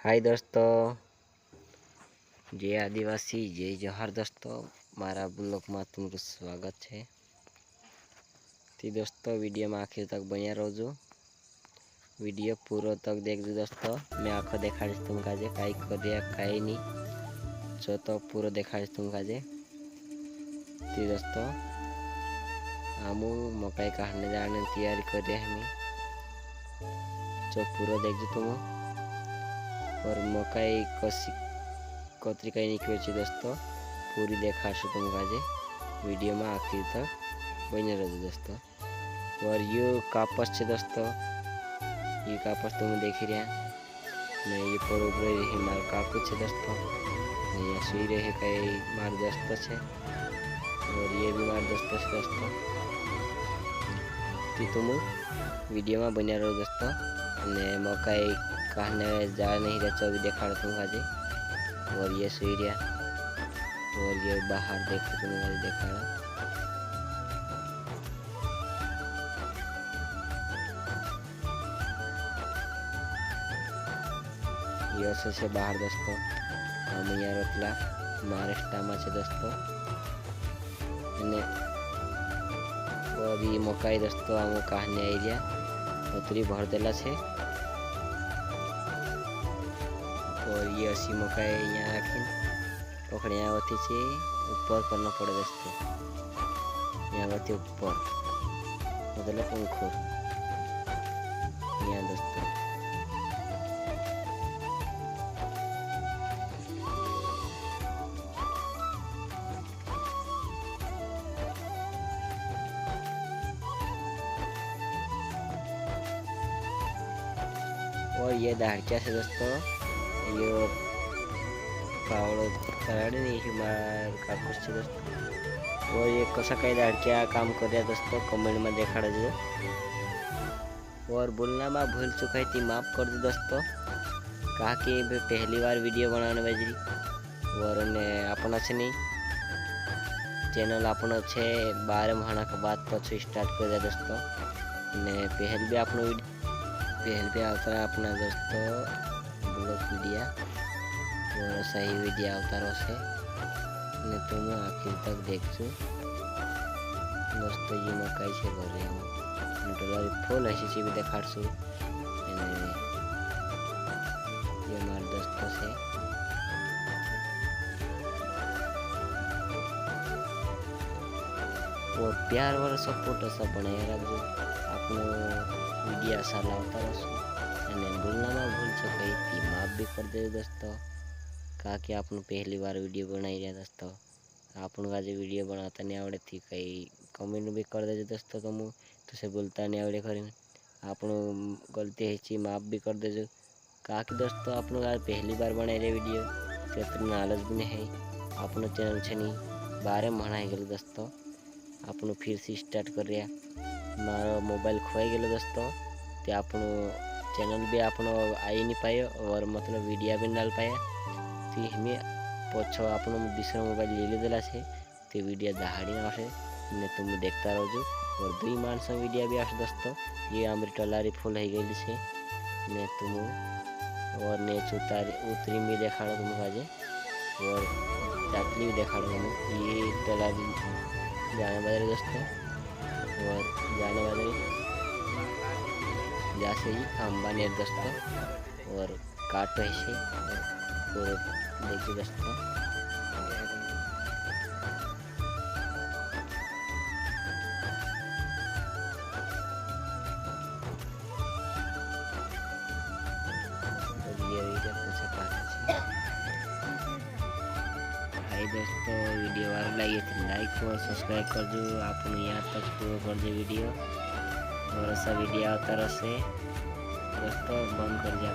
हाय दोस्तों, जय आदिवासी जय जोहार दोस्तों। मारा ब्लॉग में तुमको स्वागत है। तो दोस्तों वीडियो में आखिर तक बनिया रहो। वीडियो पूरा तक देखो दोस्तों। मैं आखो देखा तुमका जे कई कर कई नहीं जो तो पूरा देखा तुमका जे। तो दोस्तों आमू मकई काटने जाने तैयारी कर रहे हैं जो पूरा देखो तुम। और मकई कतरी कहीं निकले दोस्तों पूरी देखा तुमका जे वीडियो में आखिर तक बने रहो दोस्तों। और ये कापस है दोस्तों, ये कापस तुम देख ही रहे ने। ये पर रही मार काकू है दोस्तों, ये सुई रहे कई मार दोस्त है। और ये भी मार दोस्त है दोस्तों। तो तुम वीडियो में बने रहो दोस्तों। ने मकई कहने जा नहीं रहा चौबी देखा तुमका जे। और ये सुई रहा और ये बाहर देखो तुमका जे देखा। ये से बाहर दोस्तों हम यहाँ रोतला महाराष्ट्र में है दोस्तों। और ये मकई दोस्तों हम कहने आई उतरी भर देला से। और ये असी मकई यहाँ रखी पकड़िया होती से ऊपर करना पड़े दोस्तों। यहाँ होती ऊपर मतलब अंकुर यहाँ दोस्तों। और ये दाढ़िया से दोस्तों, ये पावड़ो कराड़े नहीं मार का कुछ दोस्तों। और ये कसा कई दाढ़िया काम कर रहा दोस्तों कमेंट में देखा दो। और बोलना में भूल चुका है थी माफ कर दो दोस्तों। कहा कि पहली बार वीडियो बनाने बजरी और ने अपना से नहीं चैनल अपना छे 12 महीना के बाद पछू स्टार्ट कर दिया दोस्तों। ने पहल भी अपना पहल भी आता है अपना दोस्तों ब्लॉग वीडियो और सही वीडियो आता रहे ने तुम आखिर तक देखो दोस्तों। ये मकई से भर रहे हूँ डॉलर फुल ऐसी भी देखा ये हमारे दोस्तों से। और प्यार वाला सपोर्ट सब बनाए रखो अपनो वीडियो ऐसा लाता रहो। बोलना में भूल चुकी थी माफ भी कर दे दोस्तों। कहा कि आपने पहली बार वीडियो बनाई रहा दोस्तों। आपन का जो वीडियो बनाता नहीं आवड़े थी कई कमेंट भी कर दे दोस्तों। तो से बोलता नहीं आवड़े करें आपन गलती है माफ भी कर दे। कहा कि दोस्तों आपन का पहली बार बनाई रहे वीडियो तो इतना नॉलेज भी नहीं है। अपनो चैनल छे नहीं 12 महीना हो गए दोस्तों। आपन फिर से स्टार्ट कर रहा मारो मोबाइल खोई गए दोस्तों। तो आपन चैनल भी आपन आई नहीं पाए और मतलब वीडियो भी डाल पाया। तो हमें पछो आपन दूसरा मोबाइल ले देला से तो वीडियो दहाड़ी ना आसे ने तुम देखता रहो। और 2 मानस वीडियो भी आसे दोस्तों। ये हमारी टलारी फुल हो गई से ने तुम और ने उतरी में देखा तुम काजे। और चाकली भी देखा ये टलारी जाने वाले दोस्तों। और जाने वाले जैसे ही खम्बा ने दोस्तों और काट ऐसे और देखिए दोस्तों। भाई दोस्तों वीडियो वाला लगे तो लाइक और सब्सक्राइब कर दो। आप यहाँ तक पूरा कर दे वीडियो और ऐसा वीडियो आता रहे दोस्तों बंद कर दिया।